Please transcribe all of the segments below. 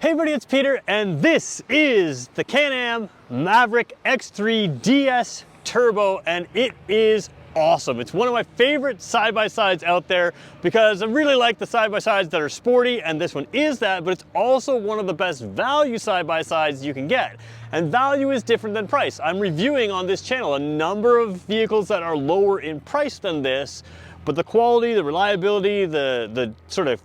Hey everybody, it's Peter, and this is the Can-Am Maverick X3 DS Turbo, and it is awesome. It's one of my favorite side-by-sides out there because I really like the side-by-sides that are sporty, and this one is that, but it's also one of the best value side-by-sides you can get. And value is different than price. I'm reviewing on this channel a number of vehicles that are lower in price than this, but the quality, the reliability, the sort of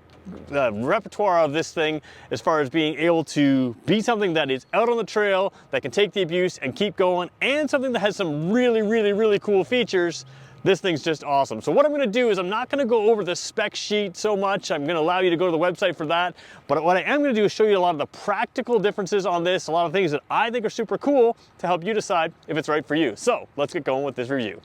repertoire of this thing as far as being able to be something that is out on the trail, that can take the abuse and keep going, and something that has some really cool features. This thing's just awesome. So what I'm gonna do is I'm not gonna go over the spec sheet so much. I'm gonna allow you to go to the website for that. But what I am gonna do is show you a lot of the practical differences on this, a lot of things that I think are super cool to help you decide if it's right for you. So let's get going with this review.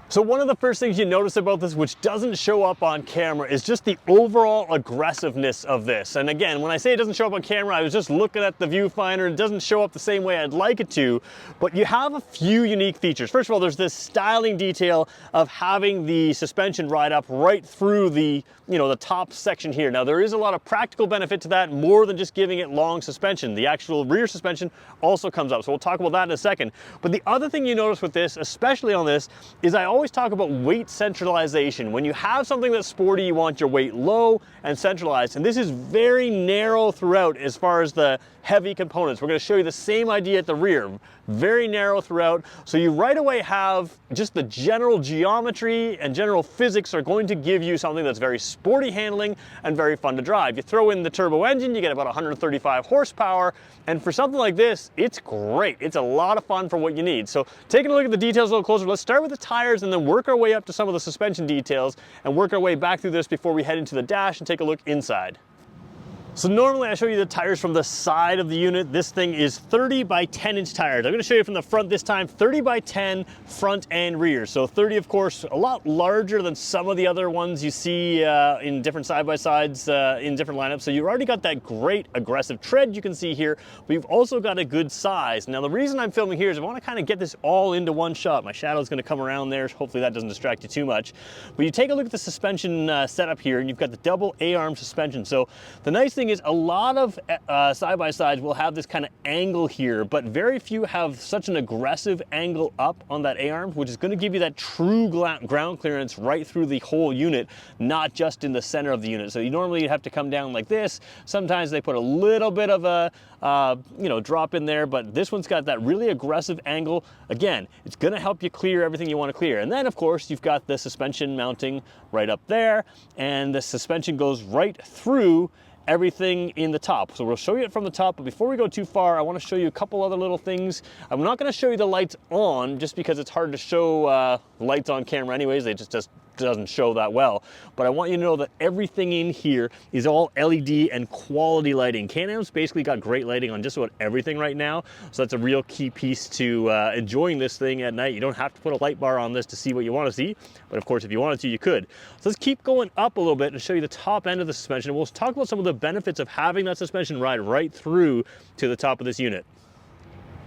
So one of the first things you notice about this, which doesn't show up on camera, is just the overall aggressiveness of this. And again, when I say it doesn't show up on camera, I was just looking at the viewfinder. It doesn't show up the same way I'd like it to, but you have a few unique features. First of all, there's this styling detail of having the suspension ride up right through the top section here. Now there is a lot of practical benefit to that, more than just giving it long suspension. The actual rear suspension also comes up, so we'll talk about that in a second. But the other thing you notice with this, especially on this, is I always talk about weight centralization. When you have something that's sporty, you want your weight low and centralized, and this is very narrow throughout as far as the heavy components. We're going to show you the same idea at the rear. Very narrow throughout, so you right away have just the general geometry and general physics are going to give you something that's very sporty handling and very fun to drive. You throw in the turbo engine, you get about 135 horsepower, and for something like this, it's great. It's a lot of fun for what you need. So taking a look at the details a little closer, let's start with the tires and then work our way up to some of the suspension details and work our way back through this before we head into the dash and take a look inside. So normally I show you the tires from the side of the unit. This thing is 30 by 10 inch tires. I'm gonna show you from the front this time, 30 by 10 front and rear. So 30, of course, a lot larger than some of the other ones you see in different side-by-sides in different lineups. So you've already got that great aggressive tread you can see here, but you've also got a good size. Now the reason I'm filming here is I wanna kind of get this all into one shot. My shadow's gonna come around there, so hopefully that doesn't distract you too much. But you take a look at the suspension setup here, and you've got the double A-arm suspension. So the nice thing is a lot of side-by-sides will have this kind of angle here, but very few have such an aggressive angle up on that A-arm, which is going to give you that true ground clearance right through the whole unit, not just in the center of the unit. So you normally have to come down like this. Sometimes they put a little bit of a drop in there, but this one's got that really aggressive angle. Again, it's going to help you clear everything you want to clear. And then of course you've got the suspension mounting right up there, and the suspension goes right through everything in the top. So we'll show you it from the top, but before we go too far, I want to show you a couple other little things. I'm not going to show you the lights on just because it's hard to show lights on camera anyways. They just doesn't show that well. But I want you to know that everything in here is all LED and quality lighting. Can-Am's basically got great lighting on just about everything right now, so that's a real key piece to enjoying this thing at night. You don't have to put a light bar on this to see what you want to see, but of course if you wanted to, you could. So let's keep going up a little bit and show you the top end of the suspension. We'll talk about some of the benefits of having that suspension ride right through to the top of this unit.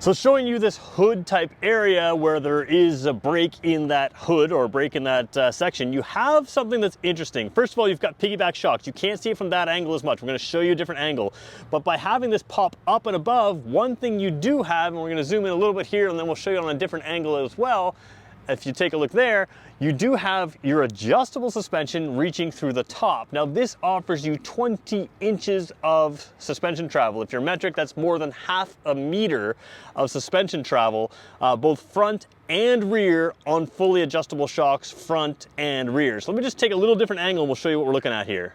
So showing you this hood type area where there is a break in that hood or a break in that section, you have something that's interesting. First of all, you've got piggyback shocks. You can't see it from that angle as much. We're going to show you a different angle. But by having this pop up and above, one thing you do have, and we're going to zoom in a little bit here and then we'll show you on a different angle as well. If you take a look there, you do have your adjustable suspension reaching through the top. Now this offers you 20 inches of suspension travel. If you're metric, that's more than half a meter of suspension travel, both front and rear on fully adjustable shocks, front and rear. So let me just take a little different angle and we'll show you what we're looking at here.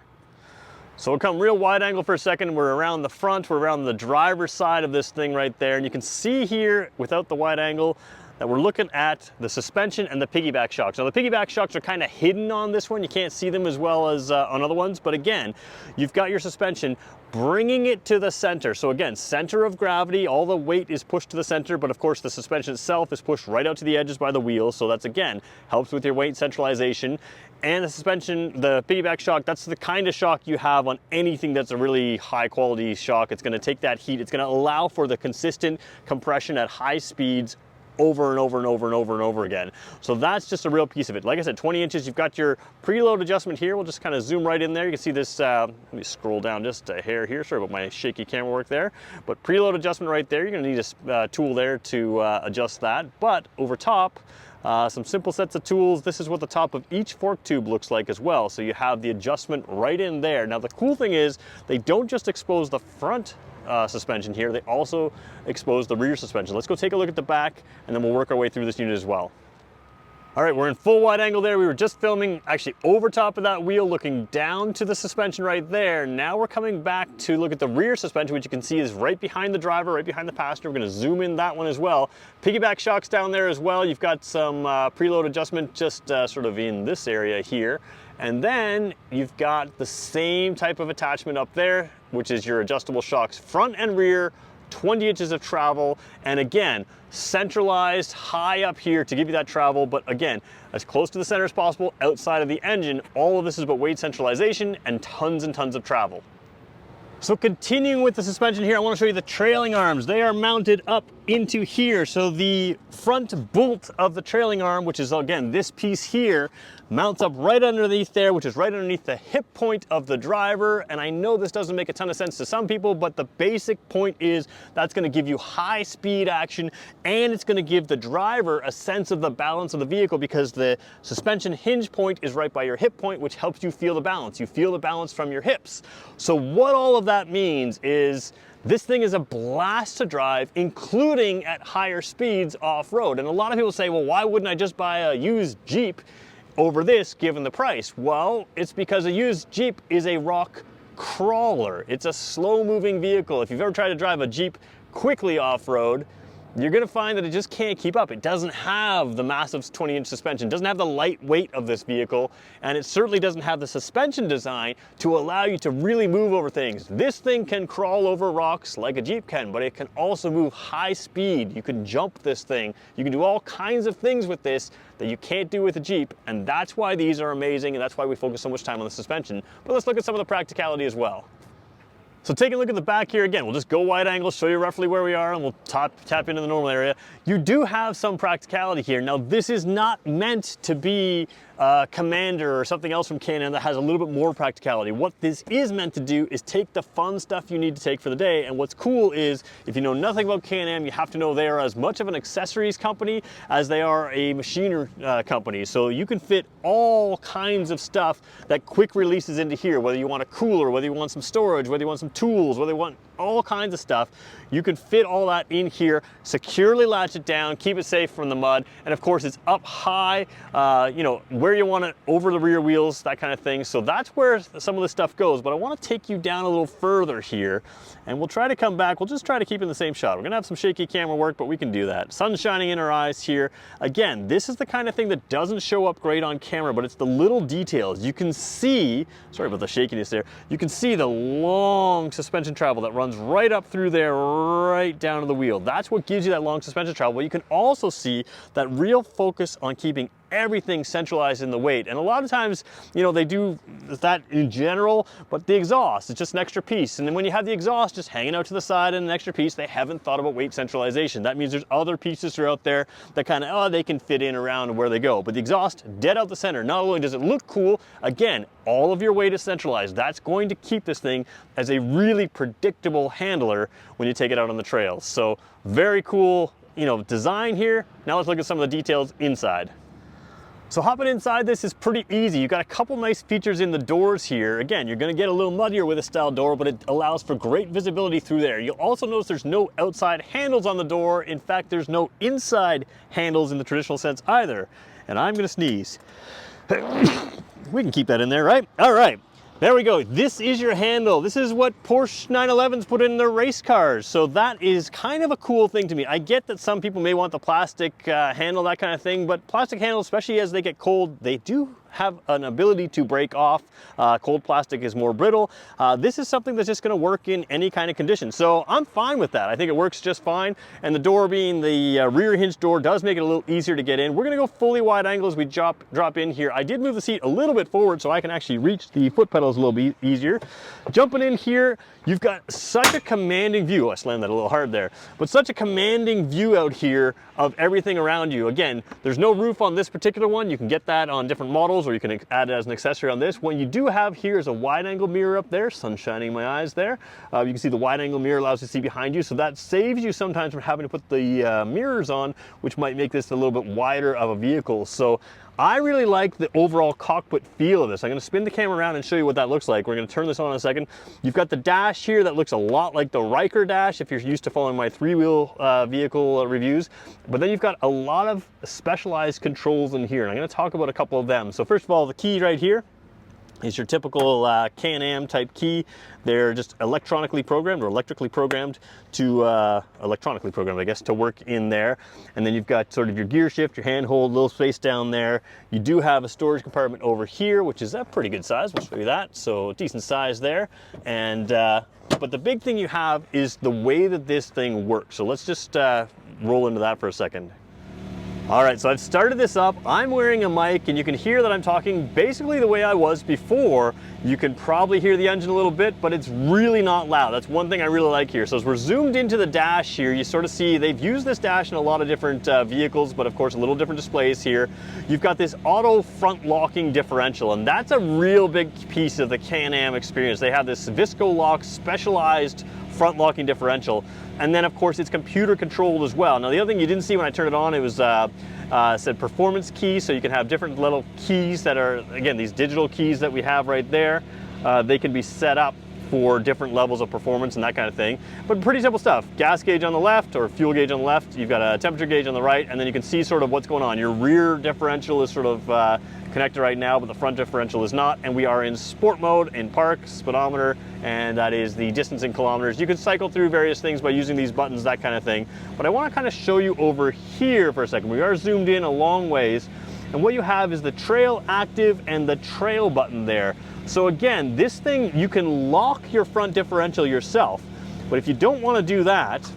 So we'll come real wide angle for a second. We're around the front, we're around the driver's side of this thing right there. And you can see here without the wide angle that we're looking at the suspension and the piggyback shocks. Now the piggyback shocks are kind of hidden on this one. You can't see them as well as on other ones, but again, you've got your suspension bringing it to the center. So again, center of gravity, all the weight is pushed to the center, but of course the suspension itself is pushed right out to the edges by the wheels. So that's again, helps with your weight centralization. And the suspension, the piggyback shock, that's the kind of shock you have on anything that's a really high quality shock. It's gonna take that heat, it's gonna allow for the consistent compression at high speeds over and over and over and over and over again. So that's just a real piece of it. Like I said, 20 inches, you've got your preload adjustment here. We'll just kind of zoom right in there. You can see this, let me scroll down just a hair here. Sorry about my shaky camera work there. But preload adjustment right there. You're gonna need a tool there to adjust that. But over top, some simple sets of tools. This is what the top of each fork tube looks like as well. So you have the adjustment right in there. Now the cool thing is they don't just expose the front suspension here, they also expose the rear suspension. Let's go take a look at the back and then we'll work our way through this unit as well. All right, we're in full wide angle there. We were just filming actually over top of that wheel, looking down to the suspension right there. Now we're coming back to look at the rear suspension, which you can see is right behind the driver, right behind the passenger. We're gonna zoom in that one as well. Piggyback shocks down there as well. You've got some preload adjustment just sort of in this area here. And then you've got the same type of attachment up there, which is your adjustable shocks front and rear, 20 inches of travel, and again, centralized high up here to give you that travel, but again, as close to the center as possible outside of the engine. All of this is about weight centralization and tons of travel. So continuing with the suspension here, I want to show you the trailing arms. They are mounted up into here. So the front bolt of the trailing arm, which is again this piece here, mounts up right underneath there, which is right underneath the hip point of the driver. And I know this doesn't make a ton of sense to some people, but the basic point is that's going to give you high speed action, and it's going to give the driver a sense of the balance of the vehicle, because the suspension hinge point is right by your hip point, which helps you feel the balance. You feel the balance from your hips. So what all of that means is this thing is a blast to drive, including at higher speeds off-road. And a lot of people say, well, why wouldn't I just buy a used Jeep over this given the price? Well, it's because a used Jeep is a rock crawler. It's a slow-moving vehicle. If you've ever tried to drive a Jeep quickly off-road, you're gonna find that it just can't keep up. It doesn't have the massive 20-inch suspension, doesn't have the light weight of this vehicle, and it certainly doesn't have the suspension design to allow you to really move over things. This thing can crawl over rocks like a Jeep can, but it can also move high speed. You can jump this thing. You can do all kinds of things with this that you can't do with a Jeep, and that's why these are amazing, and that's why we focus so much time on the suspension. But let's look at some of the practicality as well. So taking a look at the back here again, we'll just go wide angle, show you roughly where we are, and we'll tap into the normal area. You do have some practicality here. Now this is not meant to be Commander or something else from Can-Am that has a little bit more practicality. What this is meant to do is take the fun stuff you need to take for the day. And what's cool is, if you know nothing about Can-Am, you have to know they are as much of an accessories company as they are a machinery company. So you can fit all kinds of stuff that quick releases into here, whether you want a cooler, whether you want some storage, whether you want some tools, whether you want all kinds of stuff. You can fit all that in here, securely latch it down, keep it safe from the mud, and of course it's up high, you know, where you want it, over the rear wheels, that kind of thing. So that's where some of the stuff goes, but I want to take you down a little further here, and we'll try to come back. We'll just try to keep in the same shot. We're gonna have some shaky camera work, but we can do that. Sun shining in our eyes here. Again, this is the kind of thing that doesn't show up great on camera, but it's the little details. You can see, sorry about the shakiness there, you can see the long suspension travel that runs right up through there, right down to the wheel. That's what gives you that long suspension travel. But you can also see that real focus on keeping everything centralized in the weight. And a lot of times, you know, they do that in general, but the exhaust is just an extra piece. And then when you have the exhaust just hanging out to the side and an extra piece, they haven't thought about weight centralization. That means there's other pieces throughout there that kind of, oh, they can fit in around where they go. But the exhaust, dead out the center. Not only does it look cool, again, all of your weight is centralized. That's going to keep this thing as a really predictable handler when you take it out on the trails. So very cool, you know, design here. Now let's look at some of the details inside. So hopping inside this is pretty easy. You've got a couple nice features in the doors here. Again, you're gonna get a little muddier with a style door, but it allows for great visibility through there. You'll also notice there's no outside handles on the door. In fact, there's no inside handles in the traditional sense either. And I'm gonna sneeze. We can keep that in there, right? All right. There we go. This is your handle. This is what Porsche 911s put in their race cars. So that is kind of a cool thing to me. I get that some people may want the plastic handle, that kind of thing, but plastic handles, especially as they get cold, they do have an ability to break off. Cold plastic is more brittle. This is something that's just going to work in any kind of condition. So I'm fine with that. I think it works just fine. And the door being the rear hinge door does make it a little easier to get in. We're going to go fully wide angle as we drop in here. I did move the seat a little bit forward so I can actually reach the foot pedals a little bit easier. Jumping in here, you've got such a commanding view. I slammed that a little hard there, but such a commanding view out here of everything around you. Again, there's no roof on this particular one. You can get that on different models, or you can add it as an accessory on this. What you do have here is a wide angle mirror up there. Sun shining in my eyes there. You can see the wide angle mirror allows you to see behind you, so that saves you sometimes from having to put the mirrors on, which might make this a little bit wider of a vehicle. So I really like the overall cockpit feel of this. I'm going to spin the camera around and show you what that looks like. We're going to turn this on in a second. You've got the dash here that looks a lot like the Riker dash if you're used to following my three-wheel vehicle reviews. But then you've got a lot of specialized controls in here, and I'm going to talk about a couple of them. So first of all, the key right here is your typical Can-Am type key. They're just electronically programmed, or electrically programmed to, electronically programmed, I guess, to work in there. And then you've got sort of your gear shift, your handhold, little space down there. You do have a storage compartment over here, which is a pretty good size. We'll show you that. So decent size there. And, but the big thing you have is the way that this thing works. So let's just roll into that for a second. All right, so I've started this up. I'm wearing a mic, and you can hear that I'm talking basically the way I was before. You can probably hear the engine a little bit, but it's really not loud. That's one thing I really like here. So as we're zoomed into the dash here, you sort of see they've used this dash in a lot of different vehicles, but of course a little different displays here. You've got this auto front locking differential, and that's a real big piece of the Can-Am experience. They have this Visco Lock specialized front locking differential, and then of course it's computer controlled as well. Now the other thing you didn't see when I turned it on, it was said performance key, so you can have different little keys that are, again, these digital keys that we have right there. They can be set up for different levels of performance and that kind of thing. But pretty simple stuff. Gas gauge on the left, or fuel gauge on the left. You've got a temperature gauge on the right, and then you can see sort of what's going on. Your rear differential is sort of connected right now, but the front differential is not. And we are in sport mode, in park, speedometer, and that is the distance in kilometers. You can cycle through various things by using these buttons, that kind of thing. But I want to kind of show you over here for a second. We are zoomed in a long ways, and what you have is the trail active and the trail button there. So again, this thing, you can lock your front differential yourself, but if you don't want to do that,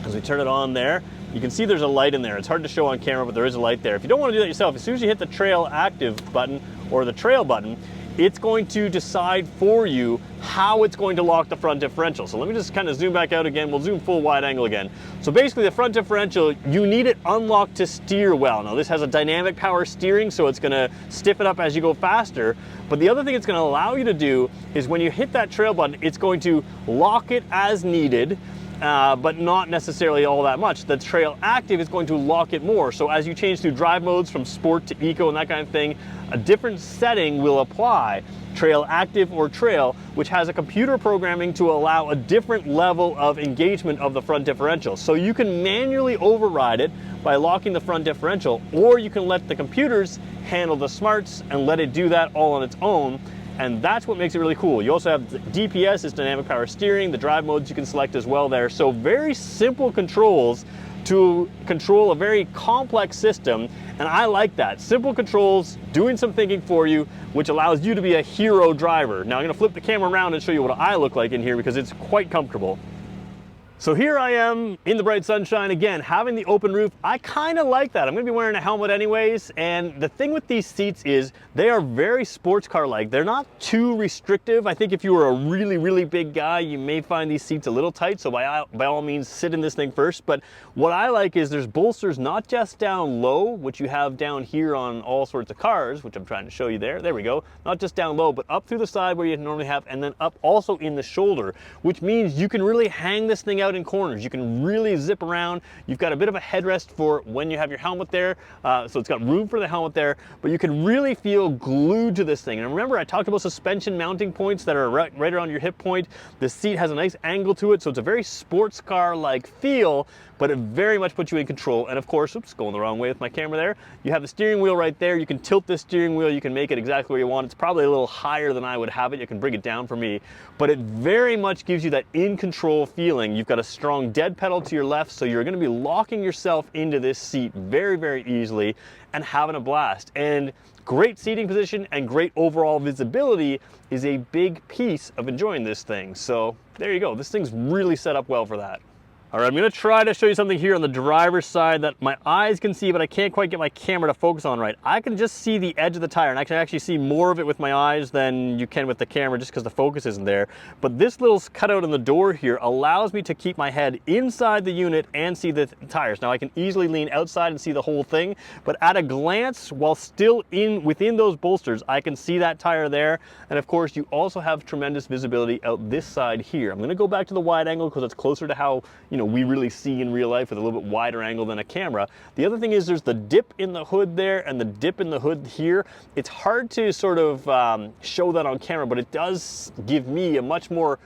as we turn it on there, you can see there's a light in there. It's hard to show on camera, but there is a light there. If you don't want to do that yourself, as soon as you hit the trail active button or the trail button, it's going to decide for you how it's going to lock the front differential. So let me just kind of zoom back out again. We'll zoom full wide angle again. So basically the front differential, you need it unlocked to steer well. Now this has a dynamic power steering, so it's going to stiff it up as you go faster. But the other thing it's going to allow you to do is when you hit that trail button, it's going to lock it as needed. But not necessarily all that much. The trail active is going to lock it more. So as you change through drive modes from sport to eco and that kind of thing, a different setting will apply, trail active or trail, which has a computer programming to allow a different level of engagement of the front differential. So you can manually override it by locking the front differential, or you can let the computers handle the smarts and let it do that all on its own. And that's what makes it really cool. You also have DPS, is dynamic power steering, the drive modes you can select as well there. So very simple controls to control a very complex system, and I like that. Simple controls, doing some thinking for you, which allows you to be a hero driver. Now I'm gonna flip the camera around and show you what I look like in here because it's quite comfortable. So here I am in the bright sunshine again, having the open roof. I kind of like that. I'm going to be wearing a helmet anyways, and the thing with these seats is they are very sports car-like. They're not too restrictive. I think if you were a really, really big guy, you may find these seats a little tight, so by all means, sit in this thing first. But what I like is there's bolsters not just down low, which you have down here on all sorts of cars, which I'm trying to show you there. There we go. Not just down low, but up through the side where you normally have, and then up also in the shoulder, which means you can really hang this thing out in corners. You can really zip around. You've got a bit of a headrest for when you have your helmet there, so it's got room for the helmet there, but you can really feel glued to this thing. And remember, I talked about suspension mounting points that are right around your hip point. The seat has a nice angle to it, so it's a very sports car-like feel, but it very much puts you in control. And of course, oops, going the wrong way with my camera there. You have the steering wheel right there. You can tilt this steering wheel. You can make it exactly where you want. It's probably a little higher than I would have it. You can bring it down for me, but it very much gives you that in control feeling. You've got a strong dead pedal to your left, so you're gonna be locking yourself into this seat very, very easily and having a blast. And great seating position and great overall visibility is a big piece of enjoying this thing. So there you go, this thing's really set up well for that. All right, I'm gonna try to show you something here on the driver's side that my eyes can see, but I can't quite get my camera to focus on right. I can just see the edge of the tire, and I can actually see more of it with my eyes than you can with the camera just because the focus isn't there. But this little cutout in the door here allows me to keep my head inside the unit and see the tires. Now I can easily lean outside and see the whole thing, but at a glance, while still within those bolsters, I can see that tire there. And of course, you also have tremendous visibility out this side here. I'm gonna go back to the wide angle because it's closer to how, we really see in real life with a little bit wider angle than a camera. The other thing is there's the dip in the hood there and the dip in the hood here. It's hard to sort of show that on camera, but it does give me a much more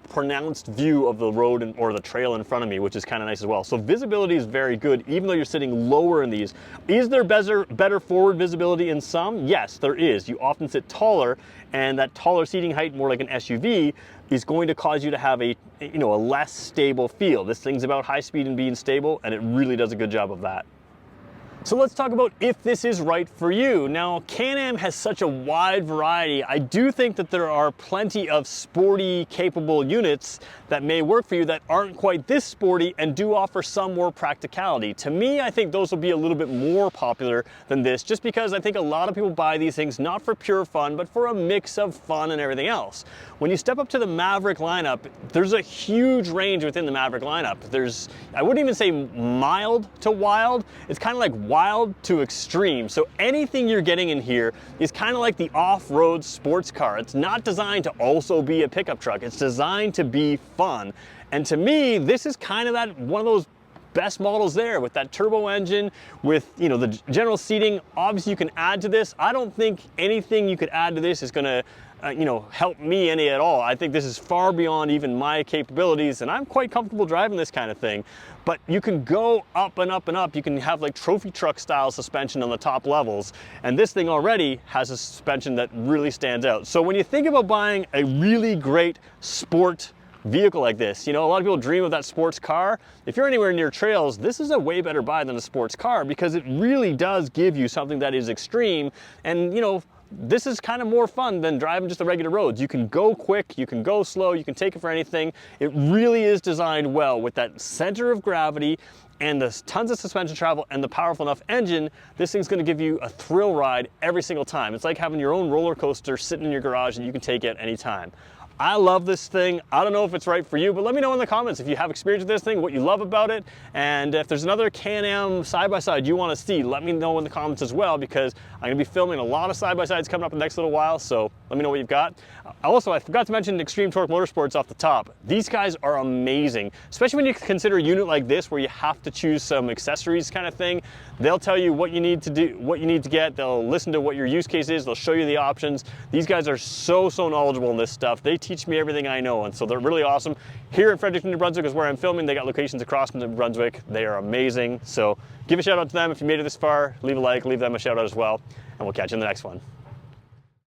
pronounced view of the road or the trail in front of me, which is kind of nice as well. So visibility is very good, even though you're sitting lower in these. Is there better forward visibility in some? Yes, there is. You often sit taller, and that taller seating height, more like an SUV, is going to cause you to have a less stable feel. This thing's about high speed and being stable, and it really does a good job of that. So let's talk about if this is right for you. Now, Can-Am has such a wide variety. I do think that there are plenty of sporty, capable units that may work for you that aren't quite this sporty and do offer some more practicality. To me, I think those will be a little bit more popular than this, just because I think a lot of people buy these things not for pure fun, but for a mix of fun and everything else. When you step up to the Maverick lineup, there's a huge range within the Maverick lineup. I wouldn't even say mild to wild. It's kind of like wild to extreme. So anything you're getting in here is kind of like the off-road sports car. It's not designed to also be a pickup truck. It's designed to be fun. And to me, this is kind of one of those best models there with that turbo engine, with the general seating. Obviously you can add to this. I don't think anything you could add to this is gonna help me any at all. I think this is far beyond even my capabilities, and I'm quite comfortable driving this kind of thing. But you can go up and up and up. You can have like trophy truck style suspension on the top levels, and this thing already has a suspension that really stands out. So when you think about buying a really great sport vehicle like this, a lot of people dream of that sports car. If you're anywhere near trails, this is a way better buy than a sports car, because it really does give you something that is extreme. And this is kind of more fun than driving just the regular roads. You can go quick, you can go slow, you can take it for anything. It really is designed well with that center of gravity and the tons of suspension travel and the powerful enough engine. This thing's gonna give you a thrill ride every single time. It's like having your own roller coaster sitting in your garage and you can take it any time. I love this thing. I don't know if it's right for you, but let me know in the comments if you have experience with this thing, what you love about it, and if there's another Can-Am side-by-side you want to see, let me know in the comments as well, because I'm going to be filming a lot of side-by-sides coming up in the next little while, so let me know what you've got. Also, I forgot to mention Extreme Torque Motorsports off the top. These guys are amazing, especially when you consider a unit like this where you have to choose some accessories kind of thing. They'll tell you what you need to do, what you need to get. They'll listen to what your use case is. They'll show you the options. These guys are so knowledgeable in this stuff. They teach me everything I know, and so they're really awesome. Here in Fredericton, New Brunswick is where I'm filming. They got locations across New Brunswick. They are amazing. So give a shout out to them if you made it this far. Leave a like, leave them a shout out as well, and we'll catch you in the next one.